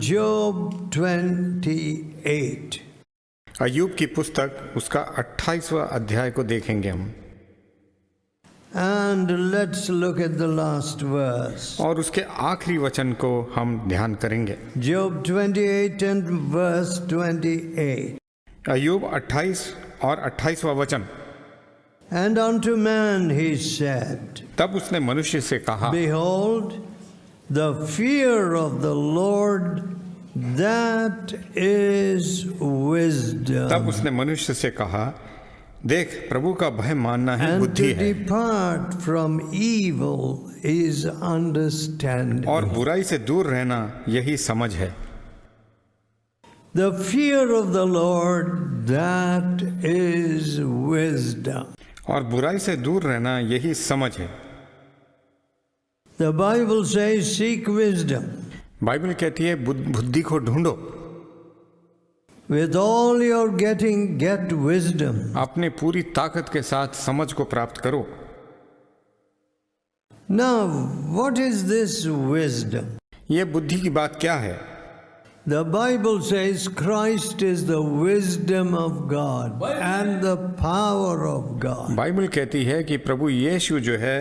Job 28. अय्यूब की पुस्तक उसका 28वां अध्याय को देखेंगे हम, And let's look at the last verse. और उसके आखिरी वचन को हम ध्यान करेंगे। Job 28 and verse 28. अय्यूब 28 और 28वां वचन। And unto man he said, तब उसने मनुष्य से कहा, Behold, the fear of the Lord, that is wisdom. तब उसने मनुष्य से कहा, देख प्रभु का भय मानना ही And बुद्धि to है, depart from evil is understanding. और बुराई से दूर रहना यही समझ है। The fear of the Lord, that is wisdom. और बुराई से दूर रहना यही समझ है। The Bible says, seek wisdom. Bible कहती है बुद्धि को ढूंढो। With all your getting, get wisdom. अपने पूरी ताकत के साथ समझ को प्राप्त करो। Now, what is this wisdom? ये बुद्धि की बात क्या है? The Bible says Christ is the wisdom of God and the power of God. Bible कहती है कि प्रभु यीशु जो है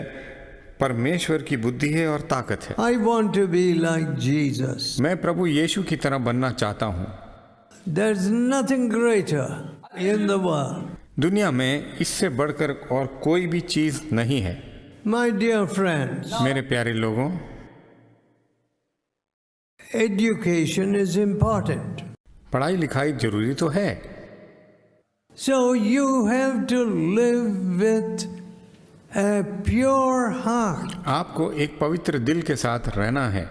परमेश्वर की बुद्धि है और ताकत है। I want to be like Jesus. मैं प्रभु यीशु की तरह बनना चाहता हूँ। There's nothing greater in the world. दुनिया में इससे बढ़कर और कोई भी चीज नहीं है। My dear friends, मेरे प्यारे लोगों, education is important. पढ़ाई लिखाई जरूरी तो है। So you have to live with a pure heart. आपको एक पवित्र दिल के साथ रहना है।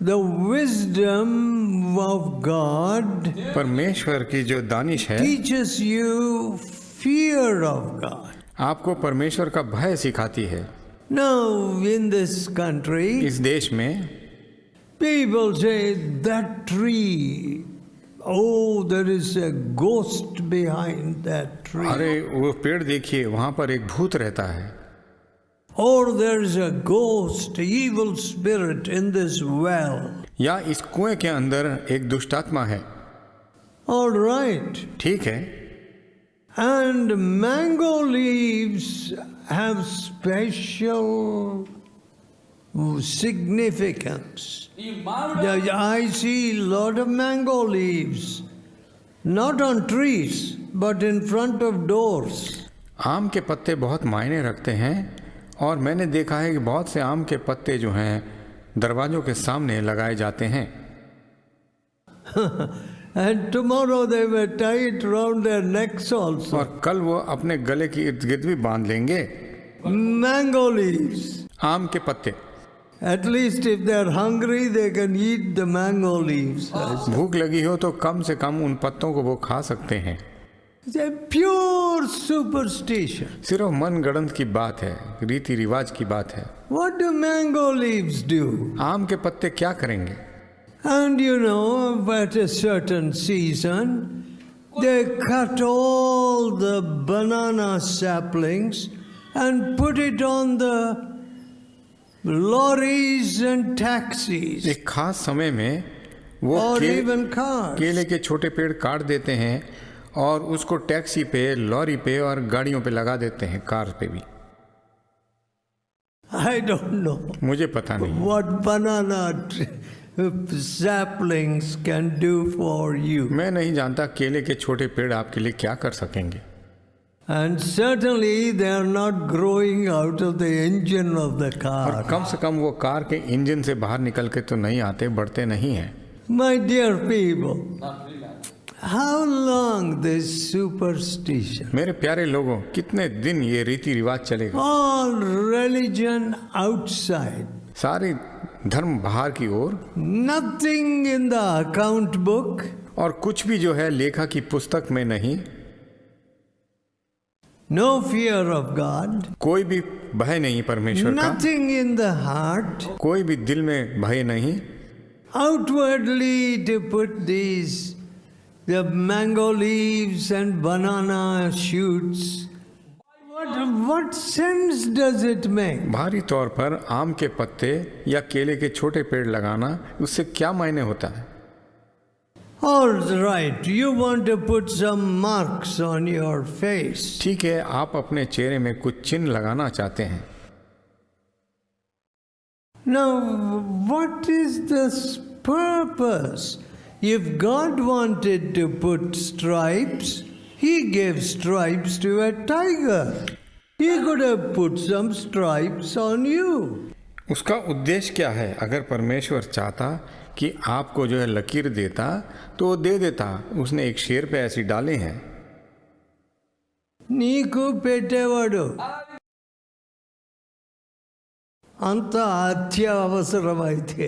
The wisdom of God परमेश्वर की जो दानिश है teaches you fear of God. आपको परमेश्वर का भय सिखाती है। Now in this country, इस देश में people say that tree, oh, there is a ghost behind that tree. अरे वो पेड़ देखिए, वहां पर एक भूत रहता है। Or there is a ghost, evil spirit in this well. या इस कुएं के अंदर एक दुष्टात्मा है। All right. ठीक है। And mango leaves have special significance. I see a lot of mango leaves, not on trees, but in front of doors. आम के पत्ते बहुत मायने रखते हैं, और मैंने देखा है कि बहुत से आम के पत्ते जो हैं दरवाजों के सामने लगाए जाते हैं। And tomorrow they will tie it round their necks also. और कल वो अपने गले की इर्द गिर्द भी बांध लेंगे। Mango leaves. आम के पत्ते। At least if they are hungry, they can eat the mango leaves. भूख लगी हो तो कम से कम उन पत्तों को वो खा सकते हैं। It's a pure superstition. सिर्फ मन गढ़ंत की बात है, रीति रिवाज की बात है। What do mango leaves do? आम के पत्ते क्या करेंगे? And you know, at a certain season, they cut all the banana saplings and put it on the lorries and taxis. एक खास समय में वो or even cars. केले के छोटे पेड़ काट देते हैं और उसको टैक्सी पे, लॉरी पे और गाड़ियों पे लगा देते हैं, कार पे भी। I don't know. मुझे पता नहीं what banana saplings can do for you. मैं नहीं जानता केले के छोटे पेड़ आपके लिए क्या कर सकेंगे। And certainly they are not growing out of the engine of the और car. कम से कम वो कार के इंजन से बाहर निकल के तो नहीं आते, बढ़ते नहीं हैं। My dear people, how long this superstition? मेरे प्यारे लोगों, कितने दिन ये रीति रिवाज चलेगा? All religion outside. सारे धर्म बाहर की ओर, Nothing in the account book. और कुछ भी जो है लेखा की पुस्तक में नहीं। No fear of God. कोई भी भय नहीं परमेश्वर का। Nothing in the heart. कोई भी दिल में भय नहीं। Outwardly to put these, the mango leaves and banana shoots. What sense does it make? बाहरी तौर पर आम के पत्ते या केले के छोटे पेड़ लगाना, उससे क्या मायने होता है? All right, you want to put some marks on your face. ठीक है, आप अपने चेहरे में कुछ चिन्ह लगाना चाहते हैं। Now, what is the purpose? If God wanted to put stripes, He gave stripes to a tiger. He could have put some stripes on you. उसका उद्देश्य क्या है? अगर परमेश्वर चाहता कि आपको जो है लकीर देता तो वो दे देता। उसने एक शेर पे ऐसी डाले हैं। నీకు పెట్టేవాడు అంత అత్యవసరమైతే.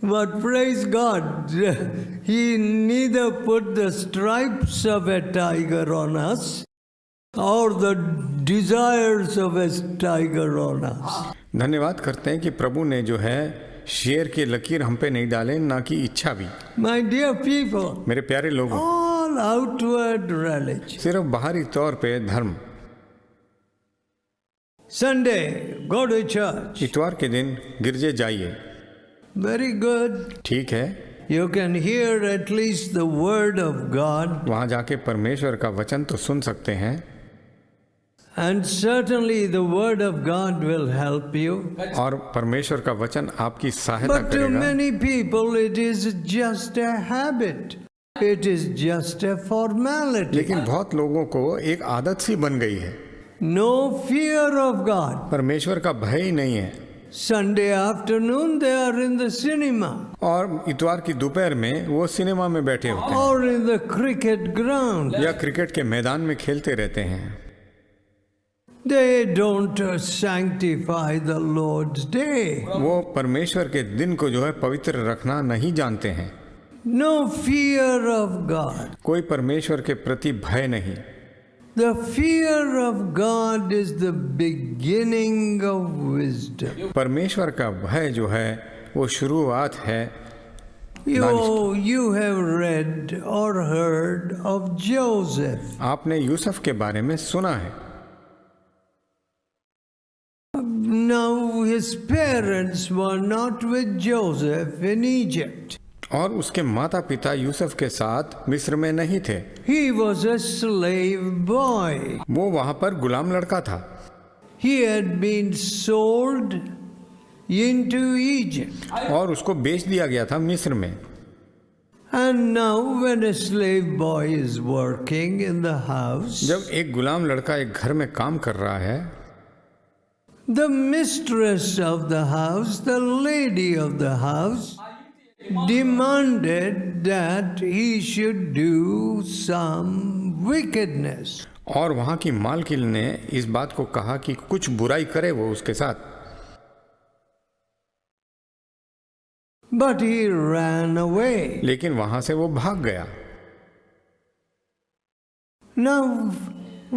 But praise God, He neither put the stripes of a tiger on us or the desires of a tiger on us. धन्यवाद करते हैं कि प्रभु ने जो है शेर की लकीर हम पे नहीं डाले, ना कि इच्छा भी। My dear people, मेरे प्यारे लोगों, all outward religion. सिर्फ बाहरी तौर पे धर्म। Sunday, go to church. इतवार के दिन गिरजे जाइए। Very good. ठीक है, You can hear at least the word of God, वहाँ जाके परमेश्वर का वचन तो सुन सकते हैं, and certainly the word of God will help you. और परमेश्वर का वचन आपकी सहायता But to करेगा। many people it is just a habit. It is just a formality. लेकिन बहुत लोगों को एक आदत सी बन गई है। No fear of God. परमेश्वर का भय ही नहीं है। Sunday afternoon they are in the cinema और इतवार की दोपहर में वो सिनेमा में बैठे होते हैं or in the cricket ground. या क्रिकेट के मैदान में खेलते रहते हैं। They don't sanctify the Lord's day. वो परमेश्वर के दिन को जो है पवित्र रखना नहीं जानते हैं। No fear of God. कोई परमेश्वर के प्रति भय नहीं। The fear of God is the beginning of wisdom. परमेश्वर का भय जो है वो शुरुआत है। You have read or heard of Joseph. आपने यूसुफ के बारे में सुना है। Now his parents were not with Joseph in Egypt. और उसके माता पिता यूसुफ के साथ मिस्र में नहीं थे। He was a slave boy. वो वहां पर गुलाम लड़का था। He had been sold into Egypt. और उसको बेच दिया गया था मिस्र में। And now when a slave boy is working in the house, जब एक गुलाम लड़का एक घर में काम कर रहा है, the mistress of the house, the lady of the house, demanded that he should do some wickedness. और वहां की मालकिन ने इस बात को कहा कि कुछ बुराई करे वो उसके साथ। But he ran away. लेकिन वहां से वो भाग गया। Now,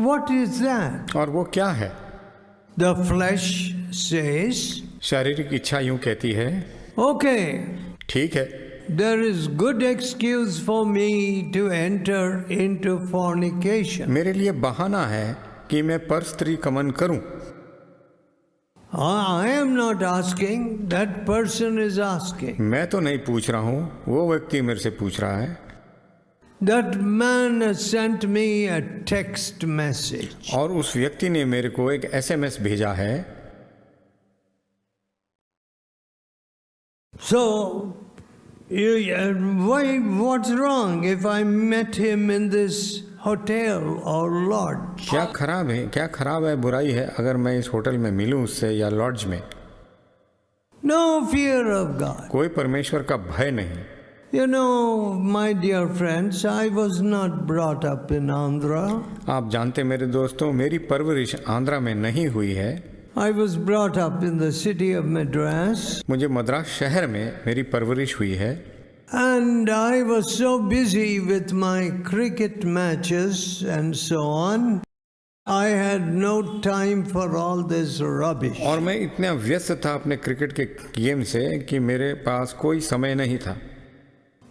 what is that? और वो क्या है? The flesh says, शारीरिक इच्छा यूं कहती है, okay, ठीक है, there is good excuse for me to enter into fornication. मेरे लिए बहाना है कि मैं परस्त्री कमन करूं। I am not asking, that person is asking. मैं तो नहीं पूछ रहा हूं, वो व्यक्ति मेरे से पूछ रहा है। That man has sent me a text message. और उस व्यक्ति ने मेरे को एक SMS भेजा है। So, what's wrong if I met him in this hotel or lodge? क्या खराब है, बुराई है अगर मैं इस होटल में मिलूं उससे या लॉड्ज में? No fear of God. कोई परमेश्वर का भय नहीं। You know, my dear friends, I was not brought up in Andhra. आप जानते मेरे दोस्तों, मेरी परवरिश आंध्रा में नहीं हुई है। I was brought up in the city of Madras. मुझे मद्रास शहर में मेरी परवरिश हुई है। And I was so busy with my cricket matches and so on, I had no time for all this rubbish. और मैं इतना व्यस्त था अपने क्रिकेट के गेम से कि मेरे पास कोई समय नहीं था।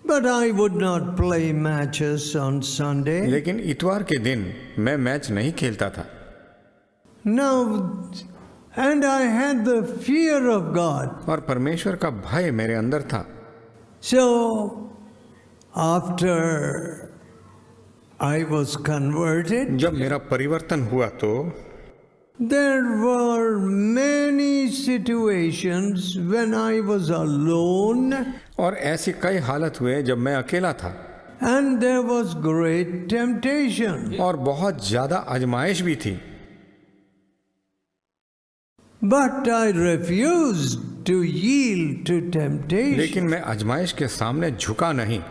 But I would not play matches on Sunday. लेकिन इतवार के दिन मैं मैच नहीं खेलता था। Now, And I had the fear of God. और परमेश्वर का भय मेरे अंदर था। So, after I was converted, जब मेरा परिवर्तन हुआ तो there were many situations when I was alone और ऐसी कई हालत हुए जब मैं अकेला था and there was great temptation. और बहुत ज्यादा आजमाइश भी थी। But I refused to yield to temptation. लेकिन मैं आजमाइश के सामने झुका नहीं।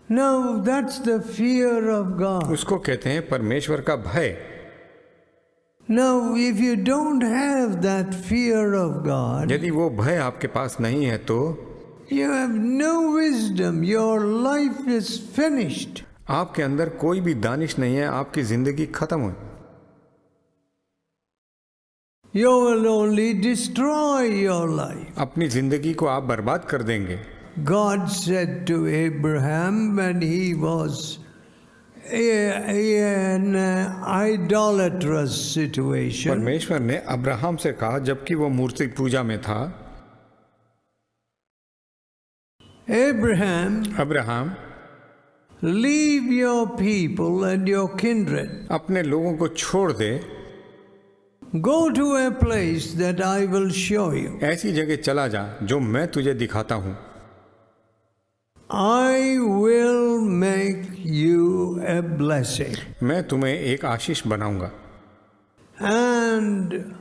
Now that's the fear of God. उसको कहते हैं परमेश्वर का भय। Now if you don't have that fear of God, यदि वो भय आपके पास नहीं है तो you have no wisdom. Your life is finished. आपके अंदर कोई भी दानिश नहीं है, आपकी जिंदगी खत्म हुई। You will only destroy your life. अपनी जिंदगी को आप बर्बाद कर देंगे। God said to Abraham when he was in an idolatrous situation, परमेश्वर ने अब्राहम से कहा जबकि वो मूर्ति पूजा में था, Abraham, Abraham leave your people and your kindred. अपने लोगों को छोड़ दे, Go to a place that I will show you. ऐसी जगह चला जा जो मैं तुझे दिखाता हूँ। I will make you a blessing. मैं तुम्हें एक आशीष बनाऊंगा And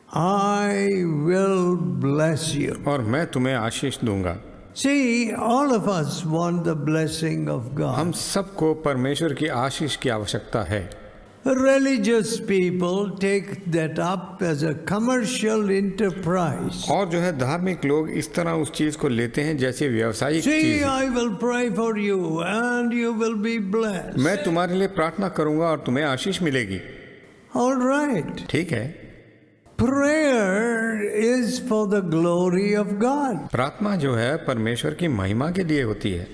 I will bless you. और मैं तुम्हें आशीष दूंगा। See, all of us want the blessing of हम God. सबको परमेश्वर की आशीष की आवश्यकता है। Religious people take that up as a commercial enterprise. और जो है धार्मिक लोग इस तरह उस चीज को लेते हैं जैसे व्यावसायिक See, चीज। I will pray for you and you will be blessed. मैं तुम्हारे लिए प्रार्थना करूंगा और तुम्हें आशीष मिलेगी। All right. ठीक है, Prayer is for the glory of God. प्रार्थना जो है परमेश्वर की महिमा के लिए होती है।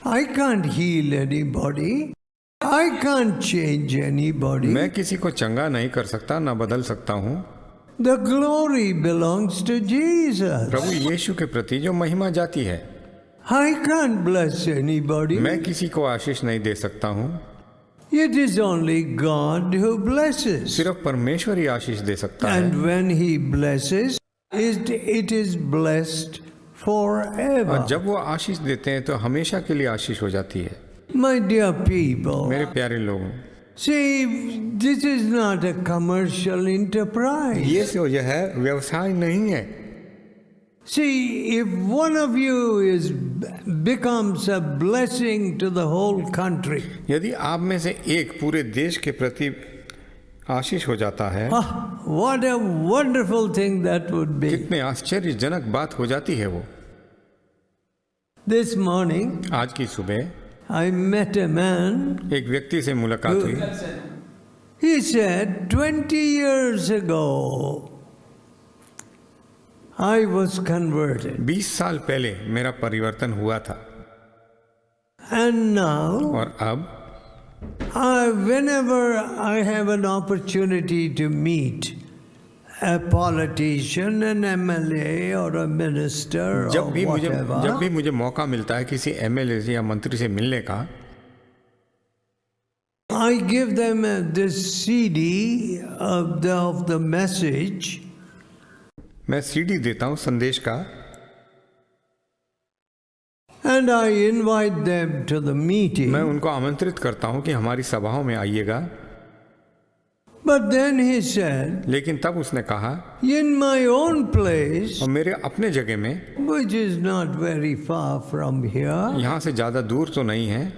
I can't heal anybody. I can't change anybody. मैं किसी को चंगा नहीं कर सकता, ना बदल सकता हूँ। The glory belongs to Jesus. प्रभु यीशु के प्रति जो महिमा जाती है। I can't bless anybody. मैं किसी को आशीष नहीं दे सकता हूँ। It is only God who blesses. सिर्फ परमेश्वर ही आशीष दे सकता है। And when He blesses, it is blessed forever. और जब वो आशीष देते हैं तो हमेशा के लिए आशीष हो जाती है। My dear people, मेरे प्यारे लोगों, see, this is not a commercial enterprise. ये जो है व्यवसाय नहीं है। See, if one of you becomes a blessing to the whole country, यदि आप में से एक पूरे देश के प्रति आशीष हो जाता है, what a wonderful thing that would be. कितने आश्चर्यजनक बात हो जाती है वो। This morning, आज की सुबह I met a man. एक व्यक्ति से मुलाकात हुई। He said, 20 years ago, I was converted. 20 साल पहले मेरा परिवर्तन हुआ था And now, और अब whenever I have an opportunity to meet a politician, an MLA or a minister जब or भी whatever, मुझे मौका मिलता है किसी एमएलए से या मंत्री से मिलने का, I give them this CD of the message. मैं सीडी देता हूँ संदेश का And I invite them to the meeting. मैं उनको आमंत्रित करता हूँ कि हमारी सभाओं में आइएगा। But then he said, लेकिन तब उसने कहा, in my own place, और मेरे अपने जगह में, which is not very far from here, यहाँ से ज़्यादा दूर तो नहीं है,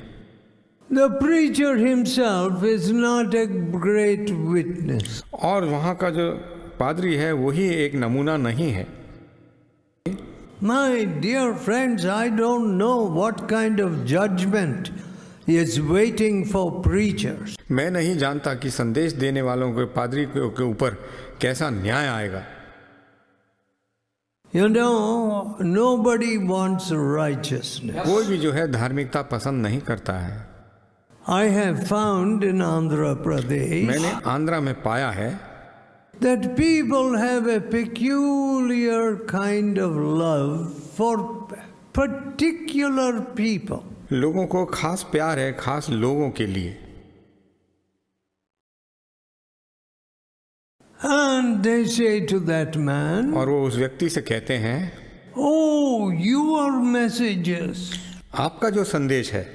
the preacher himself is not a great witness. और वहाँ का जो पादरी है वही एक नमूना नहीं है। My dear friends, I don't know what kind of judgment is waiting for preachers. मैं नहीं जानता कि संदेश देने वालों के पादरी के ऊपर कैसा न्याय आएगा। You know, nobody wants righteousness. कोई भी जो है धार्मिकता पसंद नहीं करता है। I have found in Andhra Pradesh मैंने आंध्रा में पाया है that people have a peculiar kind of love for particular people. लोगों को खास प्यार है खास लोगों के लिए। And they say to that man, और वो उस व्यक्ति से कहते हैं, oh, your messages, आपका जो संदेश है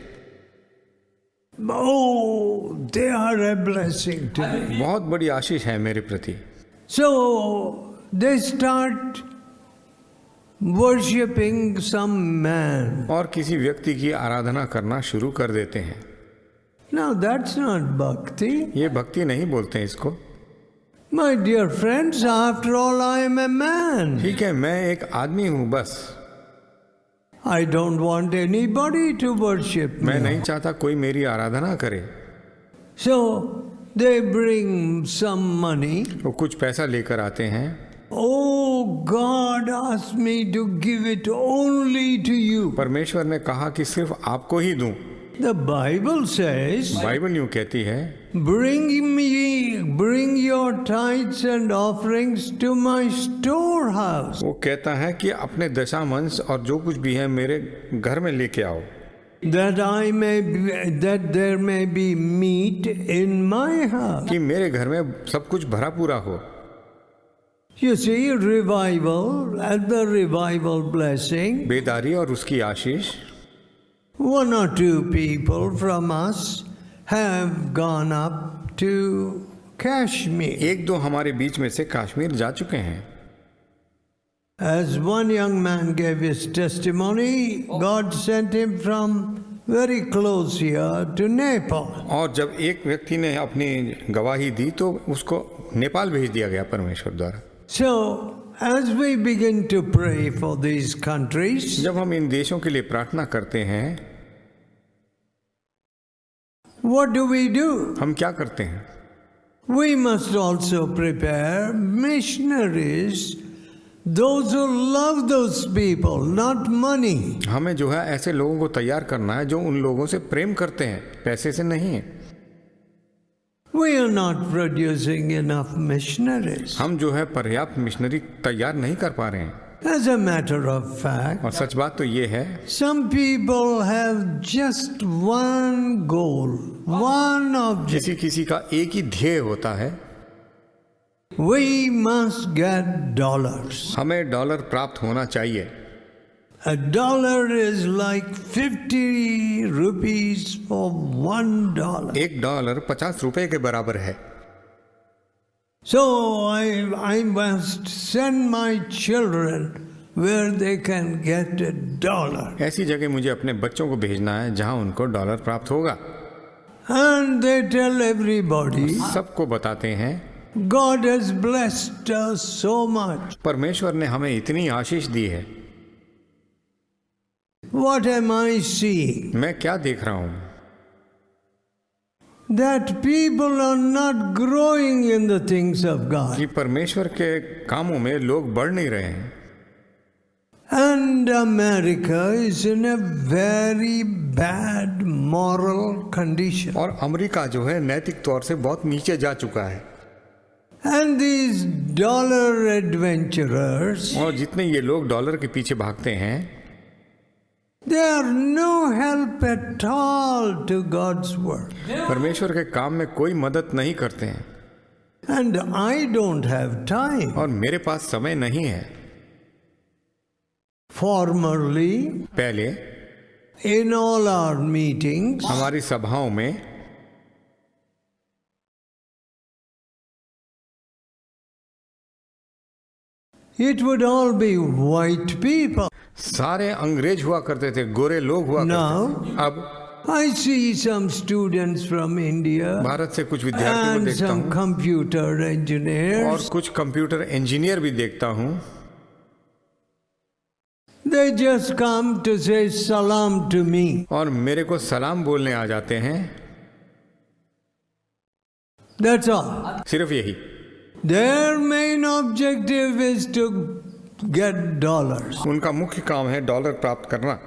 oh, they are a blessing to me. बहुत बड़ी आशीष है मेरे प्रति। So they start worshipping some man. और किसी व्यक्ति की आराधना करना शुरू कर देते हैं। Now that's not bhakti. ये भक्ति नहीं बोलते हैं इसको। My dear friends, after all I am a man. ठीक है, मैं एक आदमी हूँ बस। I don't want anybody to worship मैं me. नहीं चाहता कोई मेरी आराधना करे। So they bring some money. वो कुछ पैसा लेकर आते हैं। Oh, God asked me to give it only to you. परमेश्वर ने कहा कि सिर्फ आपको ही दूं। The Bible says, बाइबल यूं कहती है, bring your tithes and offerings to my storehouse. वो कहता है कि अपने दशांश और जो कुछ भी है मेरे घर में लेके आओ, that there may be meat in my house. कि मेरे घर में सब कुछ भरा पूरा हो। You see, revival and the revival blessing. बेदारी और उसकी आशीष। One or two people from us have gone up to Kashmir. एक दो हमारे बीच में से कश्मीर जा चुके हैं। As one young man gave his testimony, God sent him from very close here to Nepal. और जब एक व्यक्ति ने अपनी गवाही दी तो उसको नेपाल भेज दिया गया परमेश्वर द्वारा। So, as we begin to pray for these countries, जब हम इन देशों के लिए प्रार्थना करते हैं, what do we do? हम क्या करते हैं? We must also prepare missionaries, those who love those people, not money. हमें जो है ऐसे लोगों को तैयार करना है जो उन लोगों से प्रेम करते हैं, पैसे से नहीं है। We are not producing enough missionaries. हम जो है पर्याप्त मिशनरी तैयार नहीं कर पा रहे हैं। As a matter of fact, और सच बात तो ये है, some people have just one goal, one object. किसी का एक ही ध्येय होता है, We must get dollars. हमें डॉलर प्राप्त होना चाहिए। A dollar is like 50 rupees for $1. एक डॉलर 50 रुपए के बराबर है। So I must send my children where they can get a dollar. ऐसी जगह मुझे अपने बच्चों को भेजना है जहां उनको डॉलर प्राप्त होगा। And they tell everybody, सबको बताते हैं, God has blessed us so much. परमेश्वर ने हमें इतनी आशीष दी है। What am I seeing? मैं क्या देख रहा हूं? That people are not growing in the things of God. कि परमेश्वर के कामों में लोग बढ़ नहीं रहे हैं। And America is in a very bad moral condition. और अमेरिका जो है नैतिक तौर से बहुत नीचे जा चुका है। And these dollar adventurers, और जितने ये लोग डॉलर के पीछे भागते हैं, they are no help at all to God's work. परमेश्वर के काम में कोई मदद नहीं करते हैं। And I don't have time. और मेरे पास समय नहीं है। Formerly, पहले in all our meetings, हमारी सभाओं में it would all be white people. सारे अंग्रेज हुआ करते थे, गोरे लोग हुआ Now, करते थे। अब I see some students from India Bharat से कुछ विद्यार्थियों को and देखता some हूँ computer और engineers. कुछ कंप्यूटर इंजीनियर भी देखता हूँ। They just come to say salam to me. और मेरे को सलाम बोलने आ जाते हैं। That's all. सिर्फ यही। Their main objective is to get dollars. उनका मुख्य काम है डॉलर प्राप्त करना।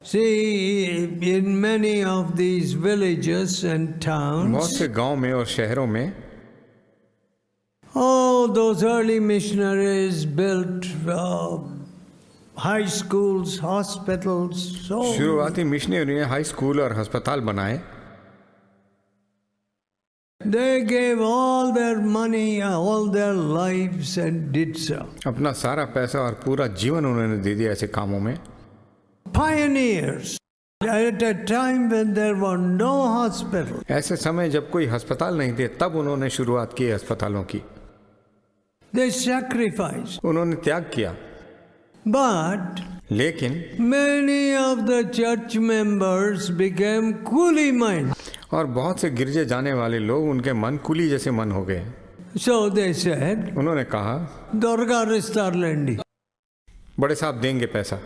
See, in many of these villages and बहुत towns, से गांव में और शहरों में Oh, those early missionaries built high schools, hospitals, so शुरुआती मिशनरी ने हाई स्कूल और अस्पताल बनाए। they gave all their money, all their lives and did so. अपना सारा पैसा और पूरा जीवन उन्होंने दे दिया ऐसे कामों में। Pioneers at a time when there were no hospitals. ऐसे समय जब कोई अस्पताल नहीं थे तब उन्होंने शुरुआत की अस्पतालों की। They sacrificed. उन्होंने त्याग किया। But लेकिन many of the church members became coolie minded. और बहुत से गिरजे जाने वाले लोग उनके मन कुली जैसे मन हो गए। So they said, उन्होंने कहा Dorga Ristarlendi. बड़े साहब देंगे पैसा।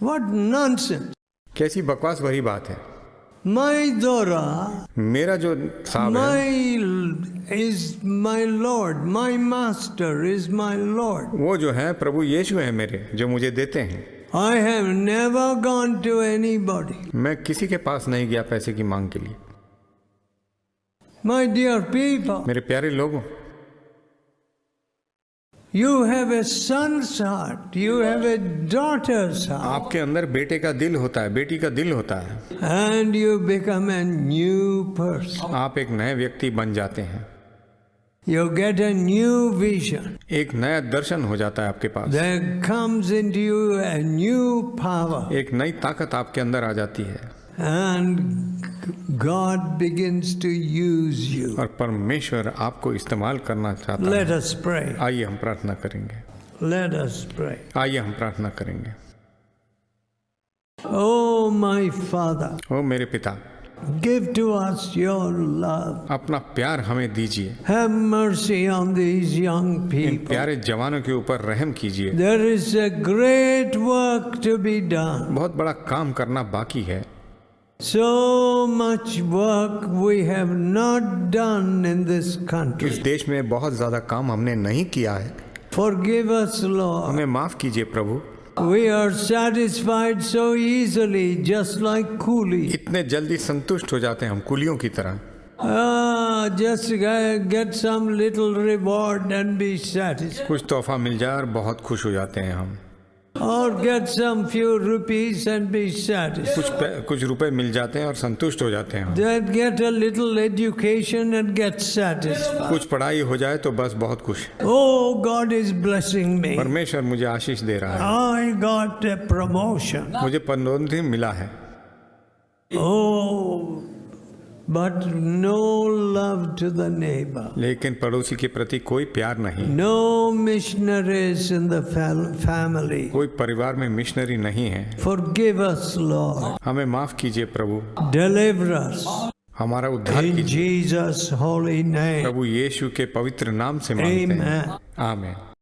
What nonsense. कैसी बकवास भरी बात है। My Dora, मेरा जो साहब है is my Lord, my Master is my Lord. वो जो है प्रभु यीशु है मेरे, जो मुझे देते हैं। I have never gone to anybody. मैं किसी के पास नहीं गया पैसे की मांग के लिए। My dear people, मेरे प्यारे लोगों, you have a son's heart, you have a daughter's heart, आपके अंदर बेटे का दिल होता है, बेटी का दिल होता है, and you become a new person. आप एक नए व्यक्ति बन जाते हैं। You get a new vision. एक नया दर्शन हो जाता है आपके पास। There comes into you a new power. एक नई ताकत आपके अंदर आ जाती है। And God begins to use you. और परमेश्वर आपको इस्तेमाल करना चाहता Let है। us pray. आइए हम प्रार्थना करेंगे। Let us pray. आइए हम प्रार्थना करेंगे। Oh, my Father, ओ मेरे पिता, give to us your love. अपना प्यार हमें दीजिए। Have mercy on these young in people. प्यारे जवानों के ऊपर रहम कीजिए। There is a great work to be done. बहुत बड़ा काम करना बाकी है। So much work we have not done in this इस country. देश में बहुत ज्यादा काम हमने नहीं किया है। Forgive us, Lord. हमें माफ कीजिए प्रभु। We are satisfied so easily, just like coolies. इतने जल्दी संतुष्ट हो जाते हैं हम कुलियों की तरह। Just get some little reward and be satisfied. कुछ तोहफा मिल जाए और बहुत खुश हो जाते हैं हम। Or get some few rupees and be satisfied. कुछ रुपए मिल जाते हैं और संतुष्ट हो जाते हैं हम। Then get a little education and get satisfied. कुछ पढ़ाई हो जाए तो बस बहुत खुश। Oh, God is blessing me. परमेश्वर मुझे आशीष दे रहा है। I got a promotion. मुझे पदोन्नति मिला है। Oh, but no love to the neighbor. लेकिन पड़ोसी के प्रति कोई प्यार नहीं। No missionaries in the family. कोई परिवार में मिशनरी नहीं है। Forgive us, Lord. हमें माफ कीजिए प्रभु। Deliver us. हमारा उद्धार In कीजिए Jesus' holy name. प्रभु यीशु के पवित्र नाम से मांगते हैं। Amen. आमीन।